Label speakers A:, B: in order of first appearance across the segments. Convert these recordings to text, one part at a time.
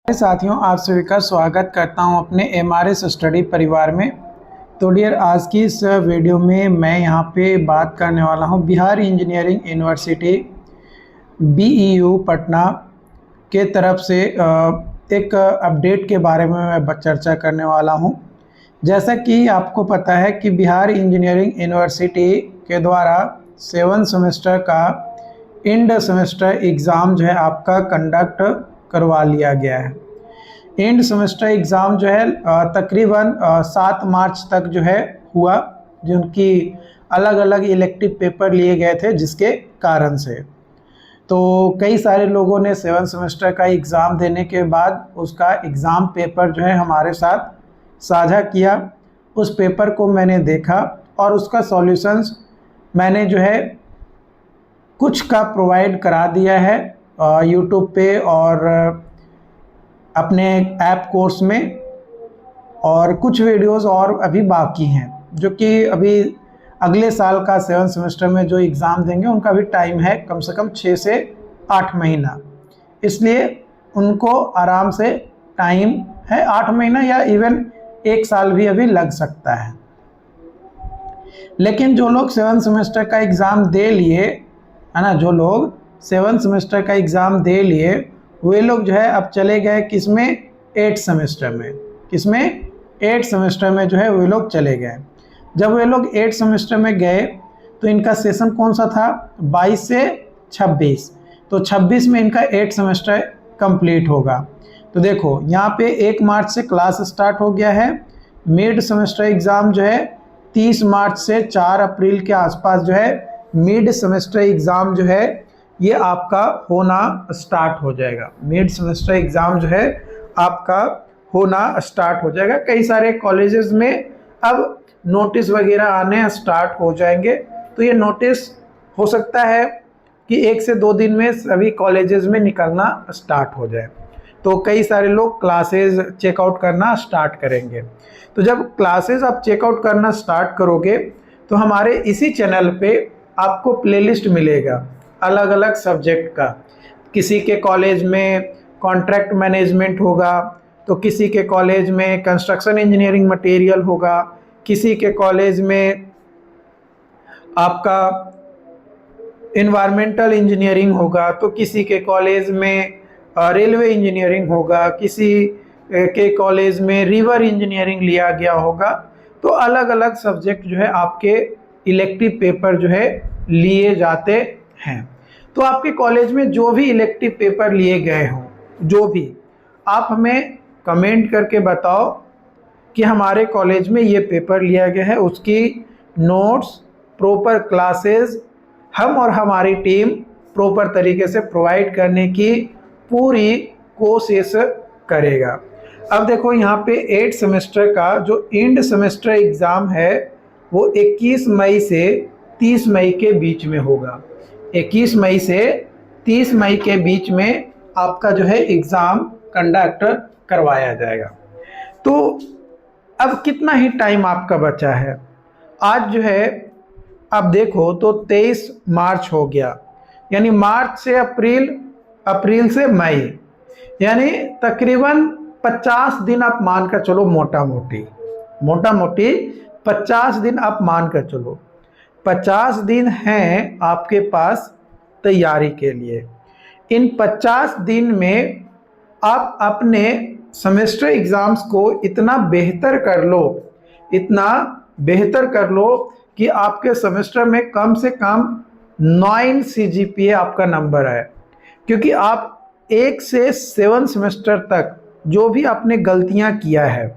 A: साथियों, आप सभी का स्वागत करता हूं अपने एमआरएस स्टडी परिवार में। तो डियर, आज की इस वीडियो में मैं यहां पे बात करने वाला हूं बिहार इंजीनियरिंग यूनिवर्सिटी बीईयू पटना के तरफ से एक अपडेट के बारे में मैं चर्चा करने वाला हूं। जैसा कि आपको पता है कि बिहार इंजीनियरिंग यूनिवर्सिटी के द्वारा 7 सेमेस्टर का एंड सेमेस्टर एग्ज़ाम जो है आपका कंडक्ट करवा लिया गया है। एंड सेमेस्टर एग्ज़ाम जो है तकरीबन 7 मार्च तक जो है हुआ, जिनकी अलग अलग इलेक्टिव पेपर लिए गए थे जिसके कारण से। तो कई सारे लोगों ने 7 सेमेस्टर का एग्ज़ाम देने के बाद उसका एग्ज़ाम पेपर जो है हमारे साथ साझा किया। उस पेपर को मैंने देखा और उसका सॉल्यूशंस मैंने जो है कुछ का प्रोवाइड करा दिया है यूट्यूब पे और अपने ऐप कोर्स में, और कुछ वीडियोस और अभी बाकी हैं जो कि अभी अगले साल का 7 सेमेस्टर में जो एग्ज़ाम देंगे उनका भी टाइम है कम से कम 6 से 8 महीना। इसलिए उनको आराम से टाइम है, 8 महीना या इवन 1 साल भी अभी लग सकता है। लेकिन जो लोग 7 सेमेस्टर का एग्ज़ाम दे लिए है ना, जो लोग 7 सेमेस्टर का एग्ज़ाम दे लिए वे लोग जो है अब चले गए किसमें, 8 सेमेस्टर में। किसमें, 8 सेमेस्टर में जो है वे लोग चले गए। जब वे लोग 8 सेमेस्टर में गए तो इनका सेशन कौन सा था, 22 से 26। तो 26 में इनका 8 सेमेस्टर कंप्लीट होगा। तो देखो यहाँ पे 1 मार्च से क्लास स्टार्ट हो गया है। मिड सेमेस्टर एग्ज़ाम जो है 30 मार्च से 4 अप्रैल के आसपास जो है मिड सेमेस्टर एग्ज़ाम जो है ये आपका होना स्टार्ट हो जाएगा। मिड सेमेस्टर एग्ज़ाम जो है आपका होना स्टार्ट हो जाएगा। कई सारे कॉलेजेस में अब नोटिस वगैरह आने स्टार्ट हो जाएंगे। तो ये नोटिस हो सकता है कि 1 से 2 दिन में सभी कॉलेजेस में निकलना स्टार्ट हो जाए। तो कई सारे लोग क्लासेस चेकआउट करना स्टार्ट करेंगे। तो जब क्लासेस आप चेकआउट करना स्टार्ट करोगे तो हमारे इसी चैनल पे आपको प्लेलिस्ट मिलेगा अलग अलग सब्जेक्ट का। किसी के कॉलेज में कॉन्ट्रैक्ट मैनेजमेंट होगा, तो किसी के कॉलेज में कंस्ट्रक्शन इंजीनियरिंग मटेरियल होगा, किसी के कॉलेज में आपका इन्वायरमेंटल इंजीनियरिंग होगा, तो किसी के कॉलेज में रेलवे इंजीनियरिंग होगा, किसी के कॉलेज में रिवर इंजीनियरिंग लिया गया होगा। तो अलग अलग सब्जेक्ट जो है आपके इलेक्टिव पेपर जो है लिए जाते हैं। तो आपके कॉलेज में जो भी इलेक्टिव पेपर लिए गए हों, जो भी, आप हमें कमेंट करके बताओ कि हमारे कॉलेज में ये पेपर लिया गया है। उसकी नोट्स, प्रॉपर क्लासेस हम और हमारी टीम प्रॉपर तरीके से प्रोवाइड करने की पूरी कोशिश करेगा। अब देखो यहाँ पे 8 सेमेस्टर का जो एंड सेमेस्टर एग्ज़ाम है वो 21 मई से 30 मई के बीच में होगा। 21 मई से 30 मई के बीच में आपका जो है एग्ज़ाम कंडक्ट करवाया जाएगा। तो अब कितना ही टाइम आपका बचा है। आज जो है आप देखो तो 23 मार्च हो गया, यानी मार्च से अप्रैल, अप्रैल से मई, यानी तकरीबन 50 दिन आप मान कर चलो, मोटा मोटी 50 दिन आप मान कर चलो। 50 दिन हैं आपके पास तैयारी के लिए। इन 50 दिन में आप अपने सेमेस्टर एग्ज़ाम्स को इतना बेहतर कर लो, इतना बेहतर कर लो कि आपके सेमेस्टर में कम से कम 9 CGPA आपका नंबर है। क्योंकि आप 1 से 7 सेमेस्टर तक जो भी आपने गलतियां किया है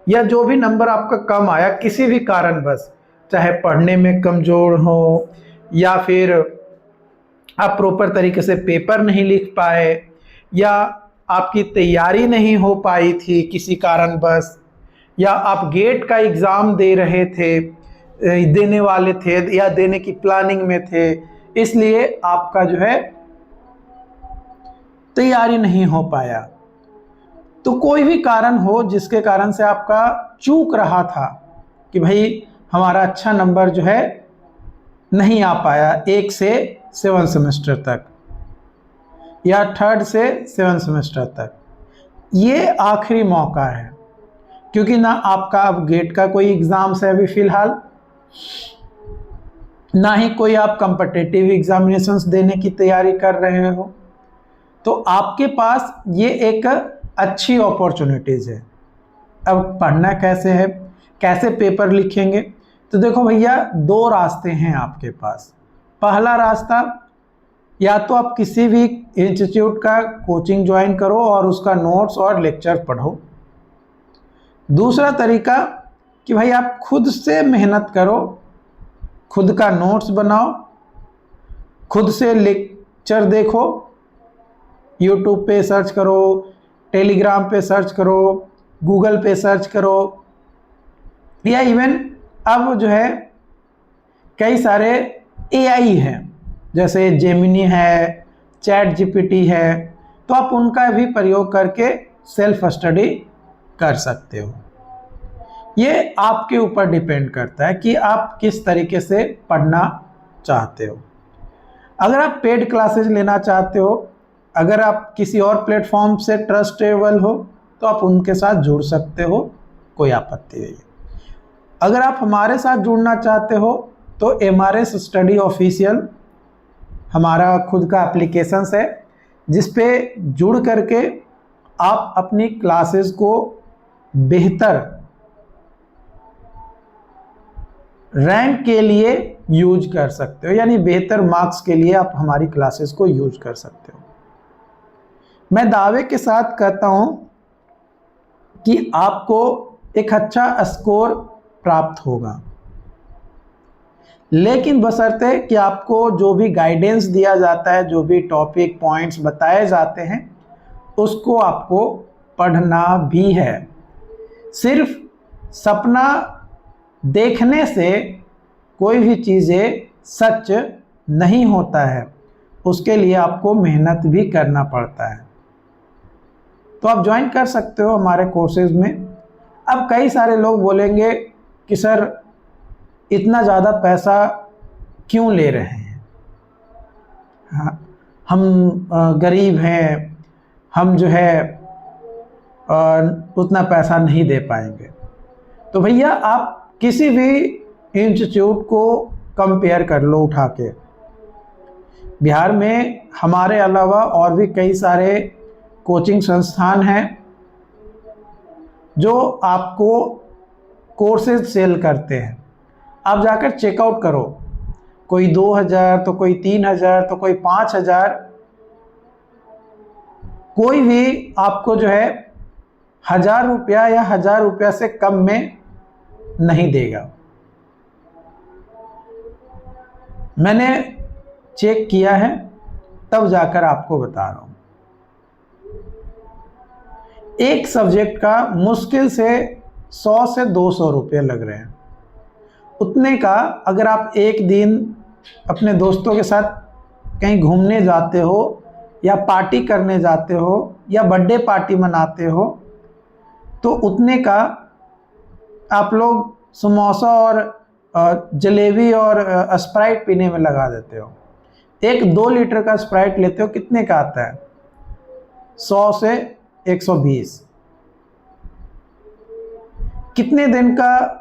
A: या जो भी नंबर आपका कम आया किसी भी कारणवश, चाहे पढ़ने में कमज़ोर हो या फिर आप प्रॉपर तरीके से पेपर नहीं लिख पाए या आपकी तैयारी नहीं हो पाई थी किसी कारणवश, या आप गेट का एग्ज़ाम दे रहे थे, देने वाले थे या देने की प्लानिंग में थे, इसलिए आपका जो है तैयारी नहीं हो पाया। तो कोई भी कारण हो जिसके कारण से आपका चूक रहा था कि भाई हमारा अच्छा नंबर जो है नहीं आ पाया 1 से 7 सेमेस्टर तक या 3rd से 7 सेमेस्टर तक, ये आखिरी मौका है, क्योंकि ना आपका अब गेट का कोई एग्ज़ाम्स है अभी फ़िलहाल, ना ही कोई आप कॉम्पिटिटिव एग्जामिनेशंस देने की तैयारी कर रहे हो। तो आपके पास ये एक अच्छी अपॉर्चुनिटीज़ है। अब पढ़ना कैसे है, कैसे पेपर लिखेंगे? तो देखो भैया, दो रास्ते हैं आपके पास। पहला रास्ता, या तो आप किसी भी इंस्टीट्यूट का कोचिंग ज्वाइन करो और उसका नोट्स और लेक्चर पढ़ो। दूसरा तरीका कि भाई आप खुद से मेहनत करो, खुद का नोट्स बनाओ, खुद से लेक्चर देखो, यूट्यूब पे सर्च करो, टेलीग्राम पे सर्च करो, गूगल पे सर्च करो, या इवन अब जो है कई सारे एआई हैं, जैसे जेमिनी है, चैट जीपीटी है, तो आप उनका भी प्रयोग करके सेल्फ स्टडी कर सकते हो। ये आपके ऊपर डिपेंड करता है कि आप किस तरीके से पढ़ना चाहते हो। अगर आप पेड क्लासेस लेना चाहते हो, अगर आप किसी और प्लेटफॉर्म से ट्रस्टेबल हो, तो आप उनके साथ जुड़ सकते हो, कोई आपत्ति नहीं है। अगर आप हमारे साथ जुड़ना चाहते हो तो MRS स्टडी ऑफिशियल हमारा खुद का एप्लीकेशंस है, जिस पे जुड़ करके आप अपनी क्लासेस को बेहतर रैंक के लिए यूज कर सकते हो, यानी बेहतर मार्क्स के लिए आप हमारी क्लासेस को यूज कर सकते हो। मैं दावे के साथ कहता हूं कि आपको एक अच्छा स्कोर प्राप्त होगा, लेकिन बशर्ते कि आपको जो भी गाइडेंस दिया जाता है, जो भी टॉपिक पॉइंट्स बताए जाते हैं, उसको आपको पढ़ना भी है। सिर्फ सपना देखने से कोई भी चीज़ें सच नहीं होता है, उसके लिए आपको मेहनत भी करना पड़ता है। तो आप ज्वाइन कर सकते हो हमारे कोर्सेज में। अब कई सारे लोग बोलेंगे कि सर इतना ज़्यादा पैसा क्यों ले रहे हैं, हाँ, हम गरीब हैं, हम जो है उतना पैसा नहीं दे पाएंगे। तो भैया आप किसी भी इंस्टीट्यूट को कंपेयर कर लो उठा के। बिहार में हमारे अलावा और भी कई सारे कोचिंग संस्थान हैं जो आपको कोर्सेज सेल करते हैं। आप जाकर चेकआउट करो, कोई 2000 तो कोई 3000 तो कोई 5000, कोई भी आपको जो है 1000 रुपया या 1000 रुपया से कम में नहीं देगा। मैंने चेक किया है, तब जाकर आपको बता रहा हूं। एक सब्जेक्ट का मुश्किल से 100 से 200 रुपये लग रहे हैं। उतने का अगर आप एक दिन अपने दोस्तों के साथ कहीं घूमने जाते हो, या पार्टी करने जाते हो, या बर्थडे पार्टी मनाते हो, तो उतने का आप लोग समोसा और जलेबी और स्प्राइट पीने में लगा देते हो। एक 2 लीटर का स्प्राइट लेते हो, कितने का आता है? 100 से 120। कितने दिन का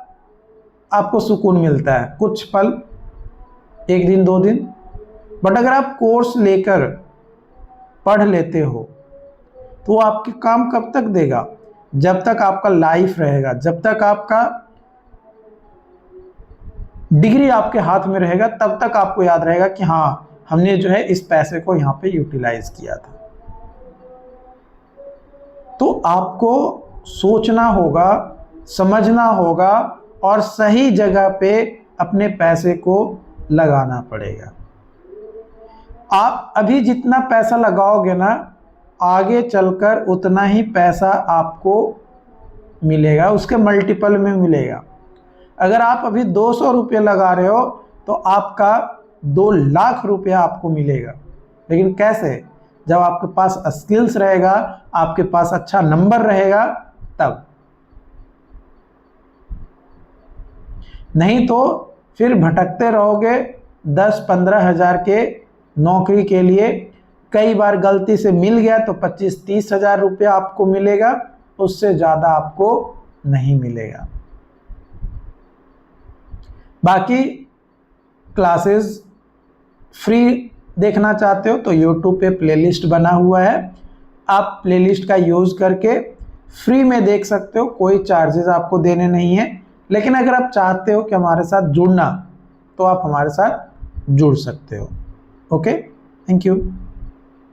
A: आपको सुकून मिलता है? कुछ पल, 1 दिन 2 दिन। बट अगर आप कोर्स लेकर पढ़ लेते हो तो आपके काम कब तक देगा? जब तक आपका लाइफ रहेगा, जब तक आपका डिग्री आपके हाथ में रहेगा, तब तक आपको याद रहेगा कि हाँ, हमने जो है इस पैसे को यहाँ पे यूटिलाइज किया था। तो आपको सोचना होगा, समझना होगा और सही जगह पे अपने पैसे को लगाना पड़ेगा। आप अभी जितना पैसा लगाओगे ना, आगे चलकर उतना ही पैसा आपको मिलेगा, उसके मल्टीपल में मिलेगा। अगर आप अभी 200 रुपये लगा रहे हो तो आपका 2 लाख रुपया आपको मिलेगा। लेकिन कैसे? जब आपके पास स्किल्स रहेगा, आपके पास अच्छा नंबर रहेगा, तब। नहीं तो फिर भटकते रहोगे 10-15 हज़ार के नौकरी के लिए, कई बार गलती से मिल गया तो 25-30 हज़ार रुपया आपको मिलेगा, उससे ज़्यादा आपको नहीं मिलेगा। बाकी क्लासेस फ्री देखना चाहते हो तो YouTube पे प्लेलिस्ट बना हुआ है, आप प्लेलिस्ट का यूज़ करके फ्री में देख सकते हो, कोई चार्जेस आपको देने नहीं है। लेकिन अगर आप चाहते हो कि हमारे साथ जुड़ना तो आप हमारे साथ जुड़ सकते हो। Okay, thank you.